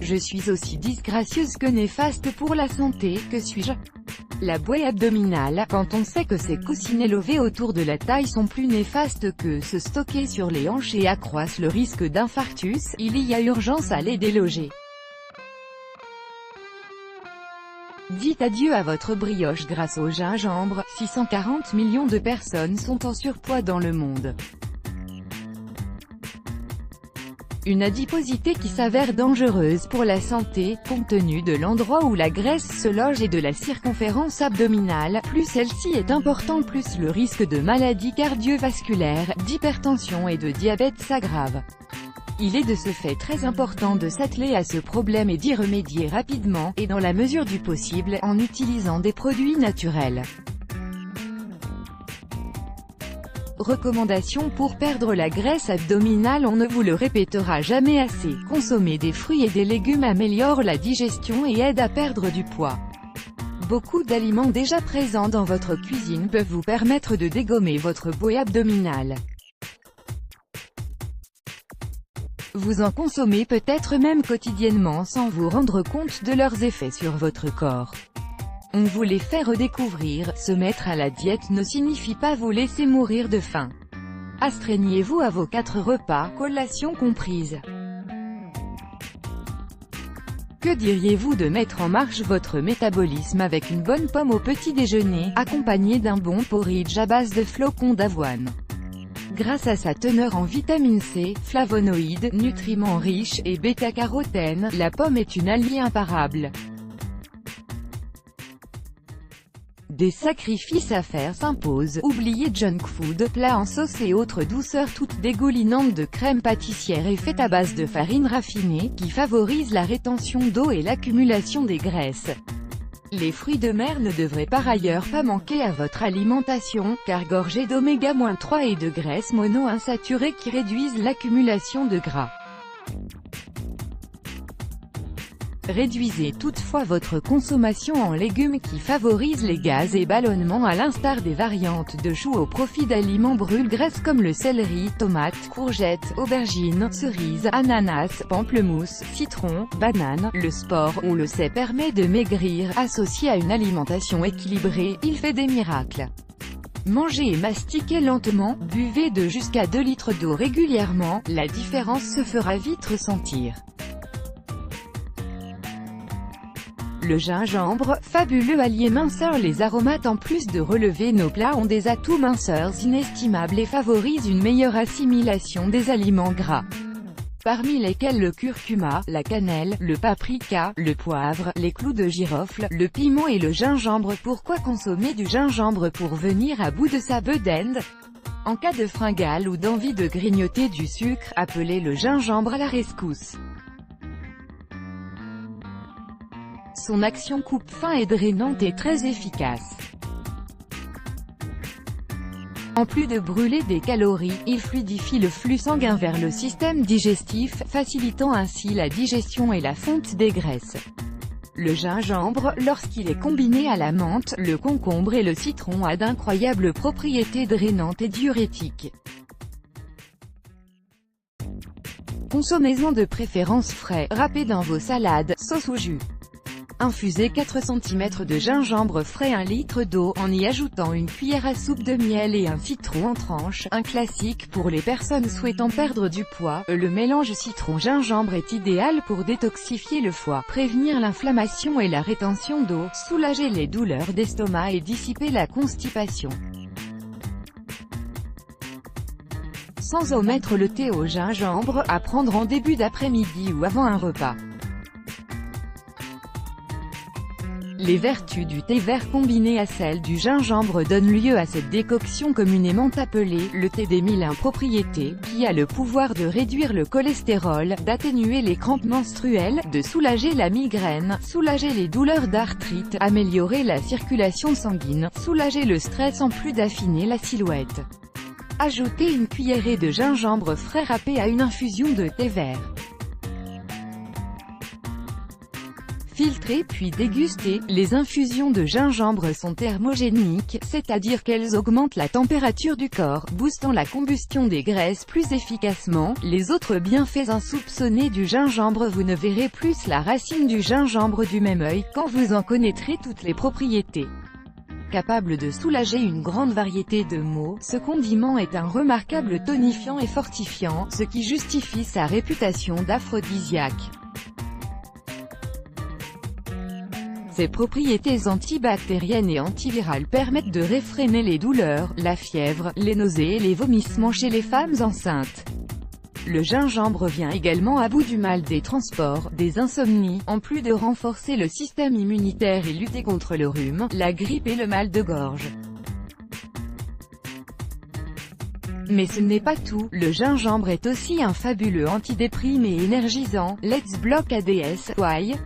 Je suis aussi disgracieuse que néfaste pour la santé, que suis-je? La bouée abdominale, quand on sait que ces coussinets levés autour de la taille sont plus néfastes que se stocker sur les hanches et accroissent le risque d'infarctus, il y a urgence à les déloger. Dites adieu à votre brioche grâce au gingembre. 640 millions de personnes sont en surpoids dans le monde. Une adiposité qui s'avère dangereuse pour la santé, compte tenu de l'endroit où la graisse se loge et de la circonférence abdominale. Plus celle-ci est importante, plus le risque de maladies cardiovasculaires, d'hypertension et de diabète s'aggrave. Il est de ce fait très important de s'atteler à ce problème et d'y remédier rapidement, et dans la mesure du possible, en utilisant des produits naturels. Recommandations pour perdre la graisse abdominale. On ne vous le répétera jamais assez. Consommer des fruits et des légumes améliore la digestion et aide à perdre du poids. Beaucoup d'aliments déjà présents dans votre cuisine peuvent vous permettre de dégommer votre bouée abdominale. Vous en consommez peut-être même quotidiennement sans vous rendre compte de leurs effets sur votre corps. On vous les fait redécouvrir. Se mettre à la diète ne signifie pas vous laisser mourir de faim. Astreignez-vous à vos 4 repas, collation comprise. Que diriez-vous de mettre en marche votre métabolisme avec une bonne pomme au petit déjeuner, accompagnée d'un bon porridge à base de flocons d'avoine? Grâce à sa teneur en vitamine C, flavonoïdes, nutriments riches, et bêta-carotène, la pomme est une alliée imparable. Des sacrifices à faire s'imposent. Oubliez junk food, plats en sauce et autres douceurs toutes dégoulinantes de crème pâtissière et faites à base de farine raffinée, qui favorise la rétention d'eau et l'accumulation des graisses. Les fruits de mer ne devraient par ailleurs pas manquer à votre alimentation, car gorgés d'oméga-3 et de graisses monoinsaturées qui réduisent l'accumulation de gras. Réduisez toutefois votre consommation en légumes qui favorisent les gaz et ballonnements à l'instar des variantes de choux au profit d'aliments brûle-graisse comme le céleri, tomates, courgettes, aubergines, cerises, ananas, pamplemousse, citron, banane. Le sport, on le sait, permet de maigrir. Associé à une alimentation équilibrée, il fait des miracles. Mangez et mastiquez lentement, buvez de jusqu'à 2 litres d'eau régulièrement, la différence se fera vite ressentir. Le gingembre, fabuleux allié minceur. Les aromates, en plus de relever nos plats, ont des atouts minceurs inestimables et favorisent une meilleure assimilation des aliments gras. Parmi lesquels le curcuma, la cannelle, le paprika, le poivre, les clous de girofle, le piment et le gingembre. Pourquoi consommer du gingembre? Pour venir à bout de sa bedaine? En cas de fringale ou d'envie de grignoter du sucre, appelez le gingembre à la rescousse. Son action coupe-faim et drainante est très efficace. En plus de brûler des calories, il fluidifie le flux sanguin vers le système digestif, facilitant ainsi la digestion et la fonte des graisses. Le gingembre, lorsqu'il est combiné à la menthe, le concombre et le citron, a d'incroyables propriétés drainantes et diurétiques. Consommez-en de préférence frais, râpés dans vos salades, sauces ou jus. Infusez 4 cm de gingembre frais 1 litre d'eau, en y ajoutant une cuillère à soupe de miel et un citron en tranches, un classique pour les personnes souhaitant perdre du poids. Le mélange citron-gingembre est idéal pour détoxifier le foie, prévenir l'inflammation et la rétention d'eau, soulager les douleurs d'estomac et dissiper la constipation. Sans omettre le thé au gingembre, à prendre en début d'après-midi ou avant un repas. Les vertus du thé vert combiné à celles du gingembre donnent lieu à cette décoction communément appelée le thé des 1001 propriétés, qui a le pouvoir de réduire le cholestérol, d'atténuer les crampes menstruelles, de soulager la migraine, soulager les douleurs d'arthrite, améliorer la circulation sanguine, soulager le stress en plus d'affiner la silhouette. Ajoutez une cuillerée de gingembre frais râpé à une infusion de thé vert. Filtrées puis dégustées, les infusions de gingembre sont thermogéniques, c'est-à-dire qu'elles augmentent la température du corps, boostant la combustion des graisses plus efficacement. Les autres bienfaits insoupçonnés du gingembre. Vous ne verrez plus la racine du gingembre du même œil, quand vous en connaîtrez toutes les propriétés. Capable de soulager une grande variété de maux, ce condiment est un remarquable tonifiant et fortifiant, ce qui justifie sa réputation d'aphrodisiaque. Ses propriétés antibactériennes et antivirales permettent de réfréner les douleurs, la fièvre, les nausées et les vomissements chez les femmes enceintes. Le gingembre vient également à bout du mal des transports, des insomnies, en plus de renforcer le système immunitaire et lutter contre le rhume, la grippe et le mal de gorge. Mais ce n'est pas tout, le gingembre est aussi un fabuleux antidéprime et énergisant. Let's block ADS, why?